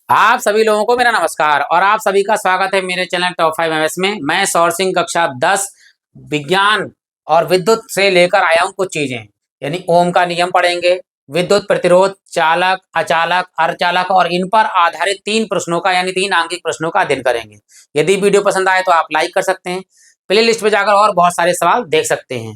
आप सभी लोगों को मेरा नमस्कार और आप सभी का स्वागत है मेरे चैनल टॉप 5 एमएस में। मैं सौर सिंह कक्षा 10 विज्ञान और विद्युत से लेकर आया हूं कुछ चीजें, यानी ओम का नियम पढ़ेंगे, विद्युत प्रतिरोध, चालक, अचालक, अर्धचालक और इन पर आधारित 3 प्रश्नों का यानी 3 अंकित प्रश्नों का अध्ययन करेंगे। यदि वीडियो पसंद आए तो आप लाइक कर सकते हैं, प्ले लिस्ट में जाकर और बहुत सारे सवाल देख सकते हैं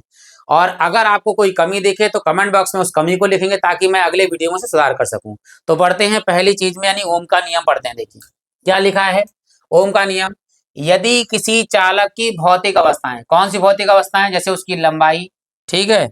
और अगर आपको कोई कमी दिखे तो कमेंट बॉक्स में उस कमी को लिखेंगे ताकि मैं अगले वीडियो में से सुधार कर सकूं। तो बढ़ते हैं पहली चीज में यानी ओम का नियम पढ़ते हैं। देखिए क्या लिखा है ओम का नियम। यदि किसी चालक की भौतिक अवस्थाएं, कौन सी भौतिक अवस्थाएं, जैसे उसकी लंबाई, ठीक है,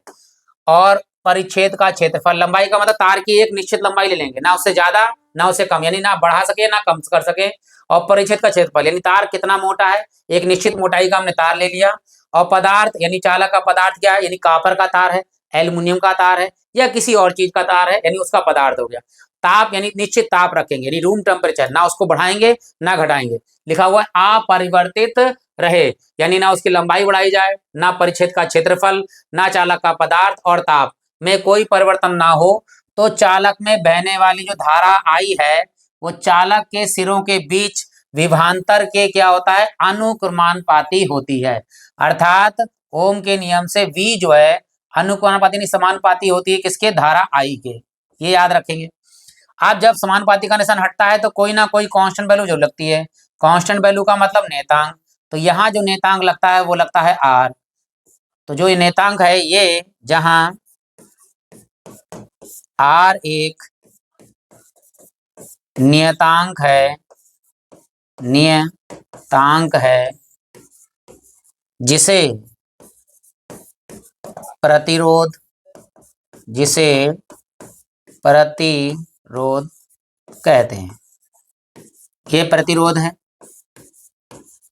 और परिच्छेद का क्षेत्रफल। लंबाई का मतलब तार की एक निश्चित लंबाई ले लेंगे, ना उससे ज्यादा ना उससे कम, यानी ना बढ़ा सके ना कम कर सके। और परिच्छेद का क्षेत्रफल यानी तार कितना मोटा है, एक निश्चित मोटाई का हमने तार ले लिया। और पदार्थ यानी चालक का पदार्थ क्या है, यानी कॉपर का तार है, एल्युमिनियम का तार है या किसी और चीज का तार है, यानी उसका पदार्थ हो गया। ताप यानी निश्चित ताप रखेंगे, यानी रूम टेम्परेचर, ना उसको बढ़ाएंगे ना घटाएंगे। लिखा हुआ है अपरिवर्तित रहे, यानी ना उसकी लंबाई बढ़ाई जाए, ना परिच्छेद का क्षेत्रफल, ना चालक का पदार्थ और ताप में कोई परिवर्तन ना हो। तो चालक में बहने वाली जो धारा आई है वो चालक के सिरों के बीच विभवांतर के क्या होता है, अनुक्रमानुपाती होती है। अर्थात ओम के नियम से V जो है अनुक्रमानुपाती नहीं समानुपाती होती है किसके, धारा I के। ये याद रखेंगे। अब जब समानुपाती का निशान हटता है तो कोई ना कोई कांस्टेंट वैल्यू जो लगती है, कांस्टेंट वैल्यू का मतलब नेतांक। तो यहाँ जो नेतांक लगता है वो लगता है R। तो जो ये नेतांक है, ये जहां R एक नियतांक है जिसे प्रतिरोध कहते हैं, ये प्रतिरोध है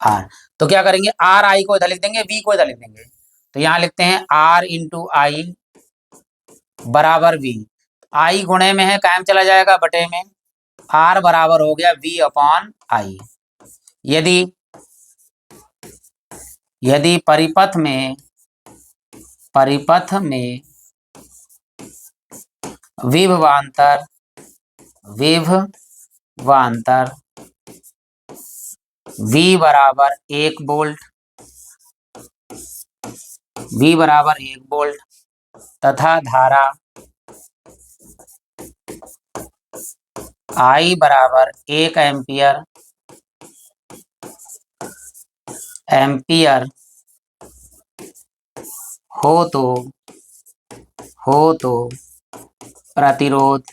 R। तो क्या करेंगे, आर आई को इधर लिख देंगे, V को इधर लिख देंगे। तो यहां लिखते हैं R इंटू आई बराबर V। I गुणे में है, कायम चला जाएगा बटे में, R बराबर हो गया V अपॉन आई। यदि परिपथ में विभवांतर V बराबर 1 वोल्ट तथा धारा I बराबर 1 एम्पियर हो तो प्रतिरोध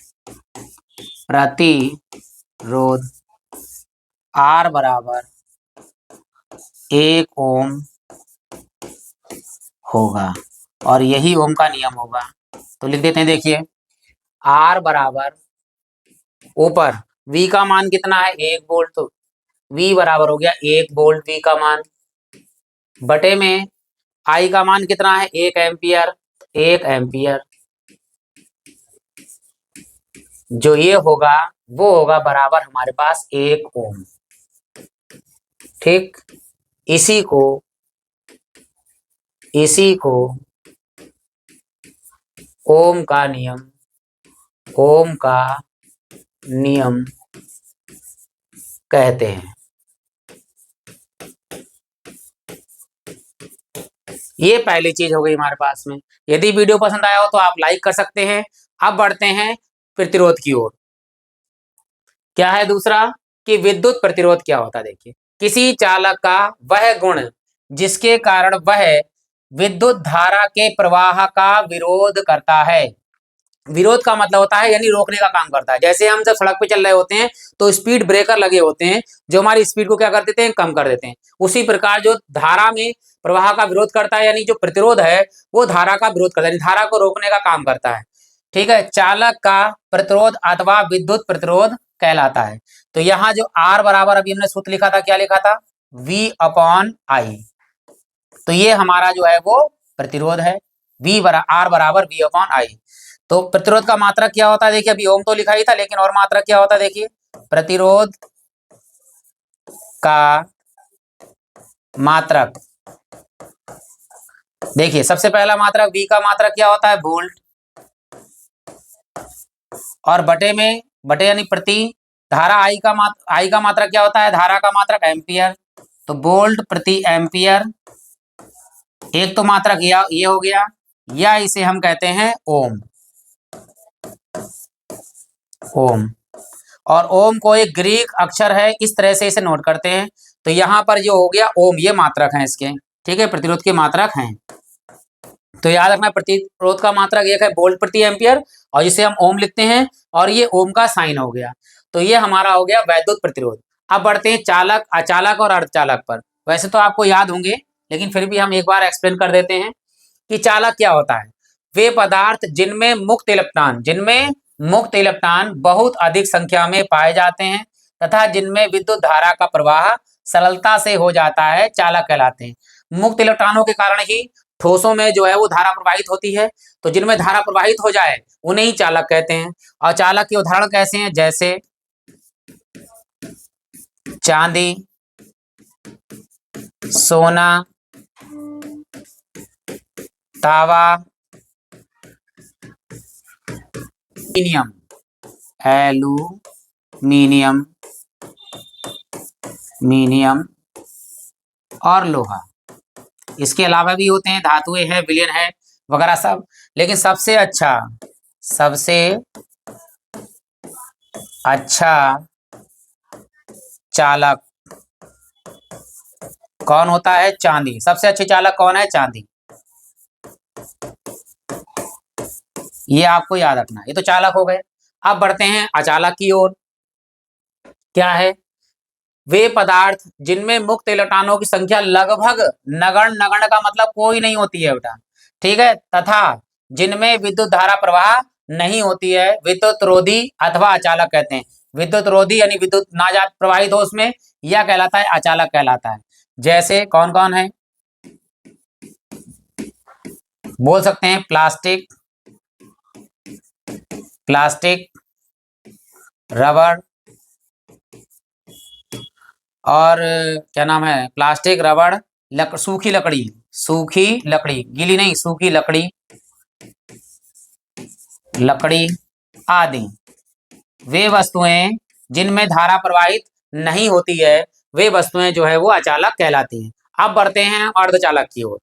R बराबर 1 ओम होगा और यही ओम का नियम होगा। तो लिख देते हैं, देखिए R बराबर, ऊपर V का मान कितना है 1 वोल्ट, तो V बराबर हो गया 1 वोल्ट V का मान, बटे में I का मान कितना है 1 एम्पियर। जो ये होगा वो होगा बराबर हमारे पास 1 ओम। ठीक, इसी को ओम का नियम कहते हैं। ये पहली चीज हो गई हमारे पास में। यदि वीडियो पसंद आया हो तो आप लाइक कर सकते हैं। अब बढ़ते हैं प्रतिरोध की ओर। क्या है दूसरा, कि विद्युत प्रतिरोध क्या होता है। देखिए, किसी चालक का वह गुण जिसके कारण वह विद्युत धारा के प्रवाह का विरोध करता है। विरोध का मतलब होता है यानी रोकने का काम करता है। जैसे हम जब सड़क पे चल रहे होते हैं तो स्पीड ब्रेकर लगे होते हैं जो हमारी स्पीड को क्या कर देते हैं, कम कर देते हैं। उसी प्रकार जो धारा में प्रवाह का विरोध करता है यानी जो प्रतिरोध है वो धारा का विरोध करता है, धारा को रोकने का काम करता है। ठीक है, चालक का प्रतिरोध अथवा विद्युत प्रतिरोध कहलाता है। तो यहाँ जो R बराबर अभी हमने सूत्र लिखा था, क्या लिखा था, V अपॉन आई। तो ये हमारा जो है वो प्रतिरोध है, R बराबर V अपॉन आई। तो प्रतिरोध का मात्रक क्या होता है, देखिए अभी ओम तो लिखा ही था लेकिन और मात्रक क्या होता है, देखिए प्रतिरोध का मात्रक। देखिए सबसे पहला मात्रक V का मात्रक क्या होता है, वोल्ट, और बटे यानी प्रति धारा आई का मात्रक क्या होता है? धारा का मात्रक एम्पियर, तो वोल्ट प्रति एम्पियर। एक तो मात्रक ये हो गया, या इसे हम कहते हैं ओम। ओम, और ओम को एक ग्रीक अक्षर है, इस तरह से इसे नोट करते हैं। तो यहाँ पर जो हो गया ओम, ये मात्रक है इसके, ठीक है, प्रतिरोध के मात्रक हैं। तो याद रखना प्रतिरोध का मात्रक एक है वोल्ट प्रति एम्पियर, और जिसे हम ओम लिखते हैं, और ये ओम का साइन हो गया। तो ये हमारा हो गया वैद्युत प्रतिरोध। अब बढ़ते हैं चालक, अचालक और अर्धचालक पर। वैसे तो आपको याद होंगे, लेकिन फिर भी हम एक बार एक्सप्लेन कर देते हैं कि चालक क्या होता है। वे पदार्थ जिनमें मुक्त इलेक्ट्रॉन बहुत अधिक संख्या में पाए जाते हैं तथा जिनमें विद्युत धारा का प्रवाह सरलता से हो जाता है, चालक कहलाते हैं। मुक्त इलेक्ट्रॉनों के कारण ही ठोसों में जो है वो धारा प्रवाहित होती है। तो जिनमें धारा प्रवाहित हो जाए उन्हें ही चालक कहते हैं। और चालक के उदाहरण कैसे हैं? जैसे चांदी, सोना, तावा, एल्यूमिनियम, मीनियम और लोहा। इसके अलावा भी होते हैं, धातुएं हैं, विलयन है वगैरह सब। लेकिन सबसे अच्छा चालक कौन होता है? चांदी। सबसे अच्छे चालक कौन है? चांदी। ये आपको याद रखना। ये तो चालक हो गए। अब बढ़ते हैं अचालक की ओर। क्या है? वे पदार्थ जिनमें मुक्त इलेक्ट्रॉनों की संख्या लगभग नगण्य, नगण्य का मतलब कोई नहीं होती है बेटा, ठीक है, तथा जिनमें विद्युत धारा प्रवाह नहीं होती है, विद्युत रोधी अथवा अचालक कहते हैं। विद्युत रोधी यानी विद्युत ना जा प्रवाहित हो उसमें, यह कहलाता है अचालक कहलाता है। जैसे कौन कौन है बोल सकते हैं? प्लास्टिक, रबर, और क्या नाम है, प्लास्टिक, रबड़, सूखी लकड़ी, गीली नहीं, सूखी लकड़ी आदि। वे वस्तुएं जिनमें धारा प्रवाहित नहीं होती है, वे वस्तुएं जो है वो अचालक कहलाती हैं। अब बढ़ते हैं अर्धचालक की ओर।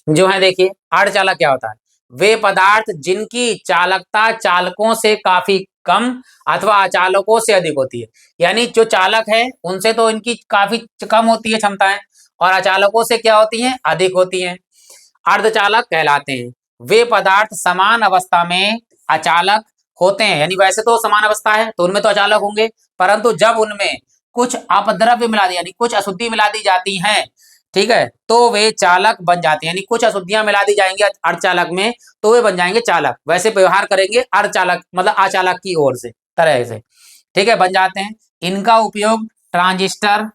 जो है देखिए, अर्धचालक क्या होता है? वे पदार्थ जिनकी चालकता चालकों से काफी कम अथवा अचालकों से अधिक होती है। यानी जो चालक है उनसे तो इनकी काफी कम होती है क्षमताएं, और अचालकों से क्या होती हैं? अधिक होती हैं। अर्धचालक कहलाते हैं। वे पदार्थ समान अवस्था में अचालक होते हैं। यानी वैसे तो समान अवस्था है तो उनमें तो अचालक होंगे, परंतु जब उनमें कुछ अपद्रव्य मिला दी, यानी कुछ अशुद्धि मिला दी जाती है, ठीक है, तो वे चालक बन जाते हैं। यानी कुछ अशुद्धियां मिला दी जाएंगी अर्धचालक में, तो वे बन जाएंगे चालक। वैसे व्यवहार करेंगे अर्धचालक मतलब अचालक की ओर से तरह से, ठीक है, बन जाते हैं। इनका उपयोग ट्रांजिस्टर,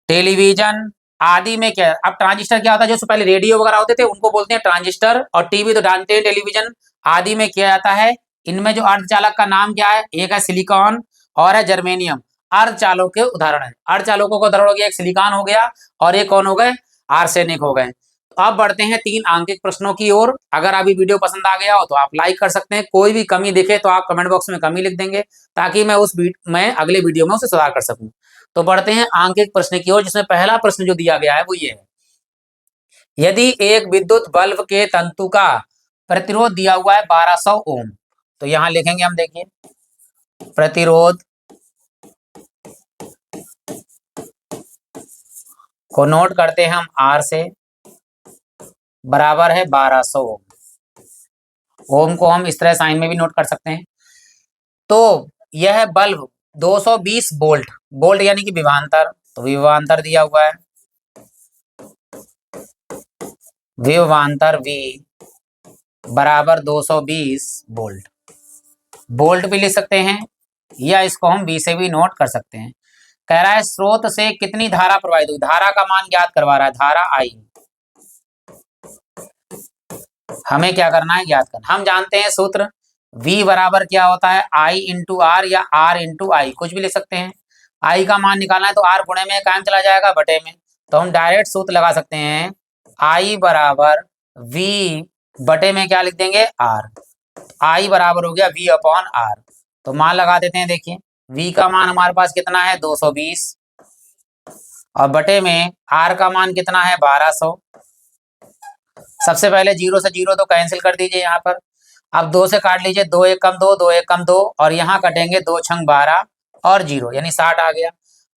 टेलीविजन आदि में क्या? अब ट्रांजिस्टर क्या होता है? जो पहले रेडियो वगैरह होते थे उनको बोलते हैं ट्रांजिस्टर, और टीवी तो जानते हैं, टेलीविजन आदि में किया जाता है। इनमें जो अर्धचालक का नाम क्या है? एक है सिलिकॉन और है जर्मेनियम। अर्धचालकों के उदाहरण है। अर्धचालकों का उदाहरण हो गया, एक सिलिकॉन हो गया, और एक कौन हो गए? आर्सेनिक हो गए। तो अब बढ़ते हैं 3 आंकिक प्रश्नों की ओर। अगर अभी वीडियो पसंद आ गया हो तो आप लाइक कर सकते हैं। कोई भी कमी दिखे तो आप कमेंट बॉक्स में कमी लिख देंगे, ताकि मैं अगले वीडियो में उसे सुधार कर सकूं। तो बढ़ते हैं आंकिक प्रश्न की ओर, जिसमें पहला प्रश्न जो दिया गया है वो ये है। यदि एक विद्युत बल्ब के तंतु का प्रतिरोध दिया हुआ है 1200 ओम, तो यहां लिखेंगे हम, देखिए, प्रतिरोध को नोट करते हैं हम R से, बराबर है 1200 ओम। ओम को हम इस तरह साइन में भी नोट कर सकते हैं। तो यह बल्ब 220 वोल्ट, वोल्ट यानी कि विभवांतर, तो विभवांतर दिया हुआ है, विभवांतर V बराबर 220 वोल्ट। वोल्ट भी लिख सकते हैं, या इसको हम V से भी नोट कर सकते हैं। कह रहा है स्रोत से कितनी धारा प्रवाहित हुई? धारा का मान ज्ञात करवा रहा है, धारा I। हमें क्या करना है? ज्ञात करना। हम जानते हैं सूत्र, V बराबर क्या होता है? I इंटू R या R इंटू I, कुछ भी लिख सकते हैं। I का मान निकालना है तो R गुणे में कायम चला जाएगा, बटे में। तो हम डायरेक्ट सूत्र लगा सकते हैं, I बराबर V बटे में क्या लिख देंगे? R। I बराबर हो गया V अपॉन R। तो मान लगा देते हैं। देखिए V का मान हमारे पास कितना है 220 और बटे में R का मान कितना है 1200। सबसे पहले 0 से 0 तो कैंसिल कर दीजिए यहाँ पर। अब 2 से काट लीजिए, 2 एक कम 2, 2 एक कम 2 और यहाँ कटेंगे 2 छंग 12 और 0 यानी 60 आ गया।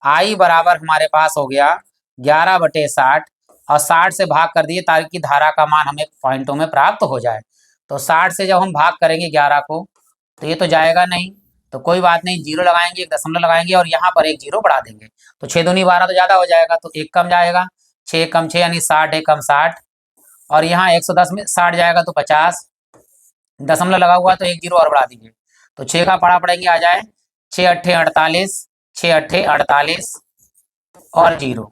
I बराबर हमारे पास हो गया 11/60 और 60 से भाग कर दिए ताकि धारा का मान हमें पॉइंटों में प्राप्त हो जाए। तो 60 से जब हम भाग करेंगे 11 को तो ये तो जाएगा नहीं, तो कोई बात नहीं, 0 लगाएंगे, 1 दशमलव लगाएंगे और यहाँ पर एक 0 बढ़ा देंगे। तो 6 दूनी 12 तो ज्यादा हो जाएगा, तो 1 कम जाएगा, 6 कम 6 यानी 60 1 कम 60 और यहाँ 110 में 60 जाएगा तो 50, दशमलव लगा हुआ तो एक 0 और बढ़ा दीजिए। तो 6 का पढ़ा पड़ेंगे आ जाए 6 अट्ठे 48, 6 अट्ठे 48 और 0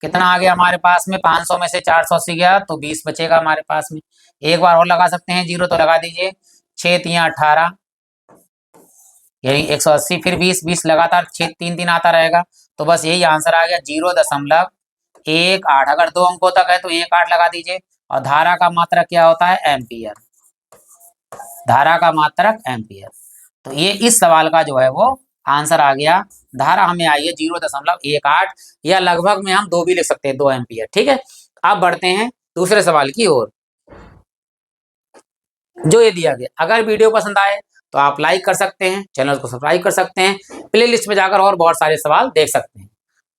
कितना आ गया हमारे पास में 500 में से 480 गया तो 20 बचेगा हमारे पास में। एक बार और लगा सकते हैं 0 तो लगा दीजिए, 6 3 18 यानी 180 फिर 20 20 लगातार 6 3 3 आता रहेगा। तो बस यही आंसर आ गया 0.18। अगर 2 अंकों तक है तो 1.8 लगा दीजिए। और धारा का मात्रक क्या होता है एम्पियर, धारा का मात्रक एम्पियर। तो ये इस सवाल का जो है वो आंसर आ गया। धारा हमें आई है 0.18 या लगभग में हम 2 भी लिख सकते हैं 2 एम्पियर। ठीक है, अब बढ़ते हैं दूसरे सवाल की ओर जो ये दिया गया। अगर वीडियो पसंद आए तो आप लाइक कर सकते हैं, चैनल को सब्सक्राइब कर सकते हैं, प्ले लिस्ट में जाकर और बहुत सारे सवाल देख सकते हैं।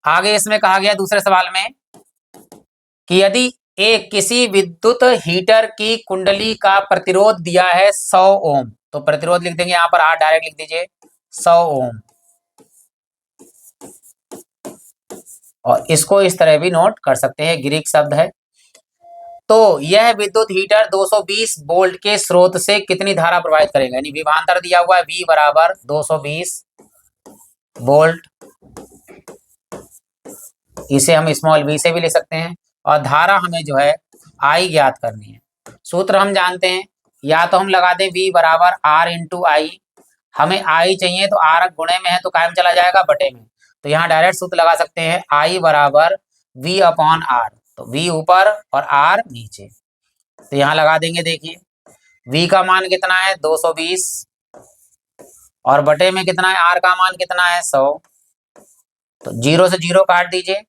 आगे इसमें कहा गया दूसरे सवाल में कि यदि एक किसी विद्युत हीटर की कुंडली का प्रतिरोध दिया है 100 ओम, तो प्रतिरोध लिख देंगे यहाँ पर, R डायरेक्ट लिख दीजिए 100 ओम और इसको इस तरह भी नोट कर सकते हैं, ग्रीक शब्द है। तो यह विद्युत हीटर 220 वोल्ट के स्रोत से कितनी धारा प्रवाहित करेगा, यानी विभवांतर दिया हुआ है V बराबर 220 वोल्ट, इसे हम स्मॉल v से भी ले सकते हैं। और धारा हमें जो है I ज्ञात करनी है। सूत्र हम जानते हैं, या तो हम लगा दें V बराबर R इंटू आई, हमें I चाहिए तो R गुणे में है तो कायम चला जाएगा बटे में, तो यहाँ डायरेक्ट सूत्र लगा सकते हैं I बराबर V अपॉन R, तो V ऊपर और R नीचे, तो यहाँ लगा देंगे। देखिए V का मान कितना है 220 और बटे में कितना है R का मान कितना है 100, तो 0 से 0 काट दीजिए,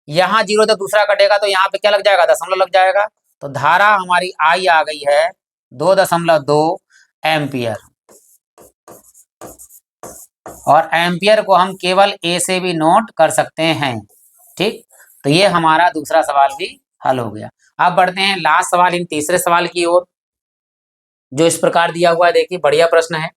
यहाँ 0 तो दूसरा कटेगा तो यहाँ पे क्या लग जाएगा दशमलव लग जाएगा। तो धारा हमारी I आ गई है 2.2 एम्पियर और एम्पियर को हम केवल A से भी नोट कर सकते हैं। ठीक, तो ये हमारा दूसरा सवाल भी हल हो गया। अब बढ़ते हैं लास्ट सवाल, इन तीसरे सवाल की ओर जो इस प्रकार दिया हुआ है। देखिए बढ़िया प्रश्न है,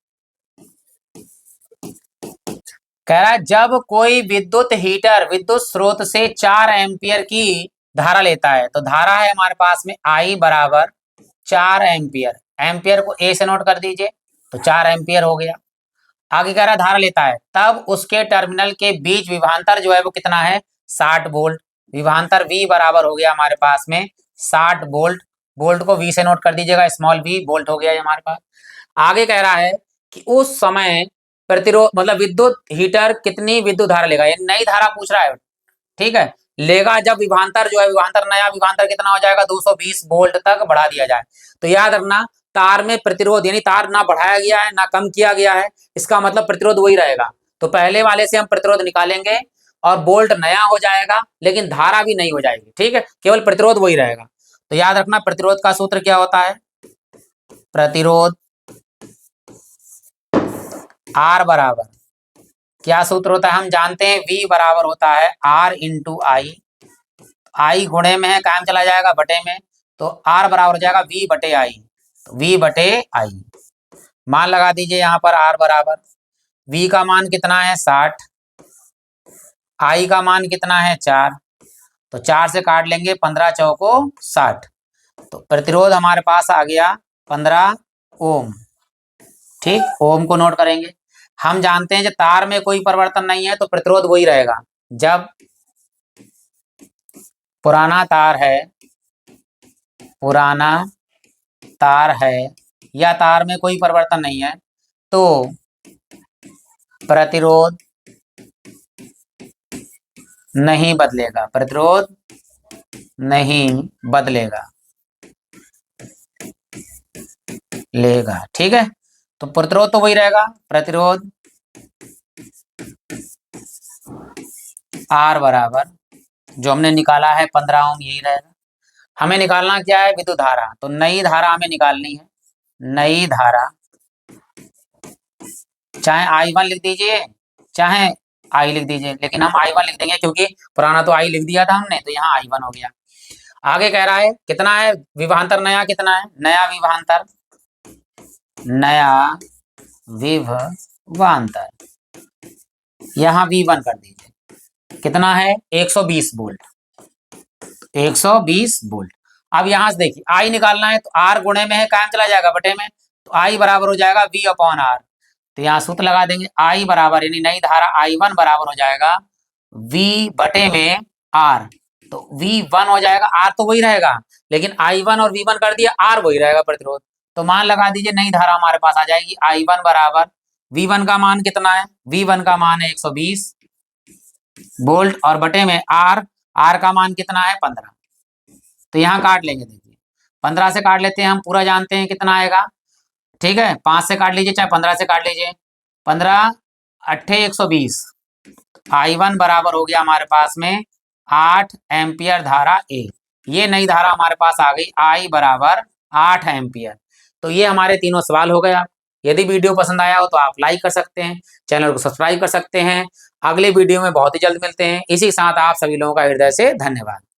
कह रहा है जब कोई विद्युत हीटर विद्युत स्रोत से 4 एम्पियर की धारा लेता है, तो धारा है हमारे पास में I बराबर 4 एम्पियर, एम्पियर को A से नोट कर दीजिए तो 4 एम्पियर हो गया। आगे कह रहा है धारा लेता है तब उसके टर्मिनल के बीच विभवांतर जो है वो कितना है 60 वोल्ट, विभवांतर V बराबर हो गया हमारे पास में 60 वोल्ट, वोल्ट को V से नोट कर दीजिएगा स्मॉल v, वोल्ट हो गया हमारे पास। आगे कह रहा है कि उस समय प्रतिरोध मतलब विद्युत हीटर कितनी विद्युत धारा लेगा, ये नई धारा पूछ रहा है। ठीक है, लेगा जब विभवांतर जो है विभवांतर नया विभवांतर कितना हो जाएगा 220 वोल्ट तक बढ़ा दिया जाए। तो याद रखना तार में प्रतिरोध यानी तार ना बढ़ाया गया है ना कम किया गया है, इसका मतलब प्रतिरोध वही रहेगा। तो पहले वाले से हम प्रतिरोध निकालेंगे और वोल्ट नया हो जाएगा लेकिन धारा भी नहीं हो जाएगी। ठीक है, केवल प्रतिरोध वही रहेगा। तो याद रखना प्रतिरोध का सूत्र क्या होता है, प्रतिरोध R बराबर क्या सूत्र होता है हम जानते हैं, V बराबर होता है R इंटू आई, आई गुणे में है कायम चला जाएगा बटे में, तो R बराबर हो जाएगा V बटे आई, तो V बटे आई। मान लगा दीजिए यहाँ पर R बराबर V का मान कितना है 60, I का मान कितना है 4, तो 4 से काट लेंगे 15 चौको 60, तो प्रतिरोध हमारे पास आ गया 15 ओम। ठीक, ओम को नोट करेंगे। हम जानते हैं जब तार में कोई परिवर्तन नहीं है तो प्रतिरोध वही रहेगा। जब पुराना तार है या तार में कोई परिवर्तन नहीं है तो प्रतिरोध नहीं बदलेगा, प्रतिरोध नहीं बदलेगा लेगा। ठीक है, तो प्रतिरोध तो वही रहेगा, प्रतिरोध R बराबर जो हमने निकाला है 15 ओम, यही रहेगा। हमें निकालना क्या है, विद्युत धारा। तो नई धारा हमें निकालनी है, नई धारा, चाहे I1 लिख दीजिए चाहे I लिख दीजिए, लेकिन हम I1 लिख देंगे क्योंकि पुराना तो I लिख दिया था हमने, तो यहाँ I1 हो गया। आगे कह रहा है कितना है विभवांतर, नया कितना है, नया विभवांतर, नया विभवांतर यहाँ V1 कर दीजिए, कितना है 120 वोल्ट, 120 वोल्ट। अब यहां से देखिए I निकालना है, तो R गुणे में है, कायम चला जाएगा बटे में, तो I बराबर हो जाएगा V अपॉन R। तो यहाँ सूत्र लगा देंगे, I बराबर यानी नई धारा I1 बराबर हो जाएगा V बटे में R। तो V1 हो जाएगा, R तो वही रहेगा, लेकिन I1 और V1 कर दिया, R वही रहेगा प्रतिरोध। तो मान लगा दीजिए नई धारा हमारे पास आ जाएगी I1 बराबर, V1 का मान कितना है, V1 का मान है 120 वोल्ट और बटे में R का मान कितना है 15। तो यहाँ काट लेंगे, देखिए 15 से काट लेते हैं, हम पूरा जानते हैं कितना आएगा, ठीक है। 5 से काट लीजिए चाहे 15 से काट लीजिए, 15 अट्ठे 120, I1 बराबर हो गया हमारे पास में 8 एम्पियर धारा ए। ये नई धारा हमारे पास आ गई I बराबर 8 एम्पियर। तो ये हमारे तीनों सवाल हो गया। यदि वीडियो पसंद आया हो तो आप लाइक कर सकते हैं, चैनल को सब्सक्राइब कर सकते हैं। अगले वीडियो में बहुत ही जल्द मिलते हैं। इसी के साथ आप सभी लोगों का हृदय से धन्यवाद।